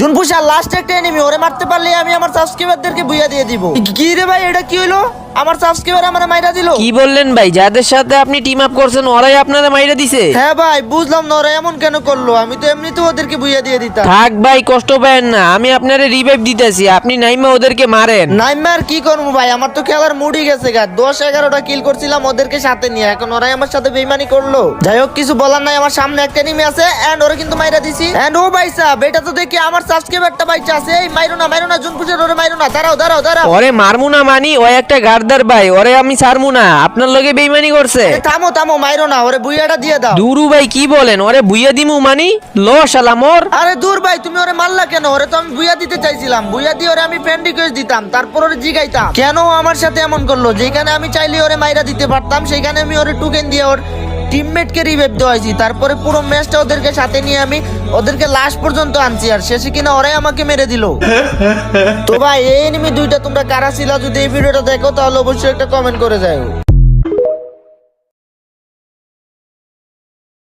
জুনপুষা last একটা enemy, ওরে মারতে পারলে আমি আমার সাবস্ক্রাইবারদেরকে বুইয়া দিয়ে দিব। কি রে ভাই, এটা কি হইলো? আমার সাবস্ক্রাইবার আমারে মাইরা দিল। কি বললেন ভাই? যাদের সাথে আপনি টিম আপ করছেন ওরাই আপনারা মাইরা দিছে? হ্যাঁ ভাই, বুঝলাম না ওরা এমন কেন করলো। আমি তো এমনিতে ওদেরকে বুইয়া দিয়ে দিতাম। থাক ভাই, কষ্ট পাবেন না, আমি আপনারে রিভাইভ দিতেছি, আপনি নাইমা ওদেরকে মারেন। নাইমা আর কি করবো ভাই, আমার তো খেলার মুডই গেছে গা। 10-11টা কিল করছিলাম ওদেরকে সাথে নিয়ে, এখন ওরাই আমার সাথে বেইমানি করলো। যাই হোক, কিছু বলার নাই। আমার সামনে একটা এনিমি আছে এন্ড ওরে কিন্তু মাইরা দিছি। এন্ড ও ভাই সাহেব, এটা তো দেখি আমার সাবস্ক্রাইবারটা বাইচা আছে। এই মাইরো না জুনপুষের, ওরে মাইরো না। দাঁড়াও। ওরে মারমু না মানি, ও একটা গার্দার ভাই, ওরে আমি ছাড়মু না। আপনার লগে বেইমানি করছে। এ, থামো মাইরো না, ওরে বুইয়াটা দিয়ে দাও। দুরু ভাই কি বলেন? ওরে বুইয়া দিমু মানি? লো শালা মোর। আরে দূর ভাই, তুমি ওরে মারলা কেন? ওরে তো আমি বুইয়া দিতে চাইছিলাম। বুইয়া দিয়ে ওরে আমি ফ্রেন্ড রিকোয়েস্ট দিতাম, তারপর ওরে জিগাইতাম কেন ও আমার সাথে এমন করলো। যেখানে আমি চাইলে ওরে মাইরা দিতে পারতাম, সেখানে আমি ওরে টোকেন দিয়ে ওর টিমমেটকে রিভাইভ দেওয়াইছি। তারপরে পুরো ম্যাচটা ওদেরকে সাথে নিয়ে আমি ওদেরকে লাস্ট পর্যন্ত আনছি, আর শেষে কিনা ওরাই আমাকে মেরে দিল। তো ভাই, এই এনিমি দুইটা তোমরা কারা ছিলা? যদি এই ভিডিওটা দেখো তাহলে অবশ্যই একটা কমেন্ট করে যাও।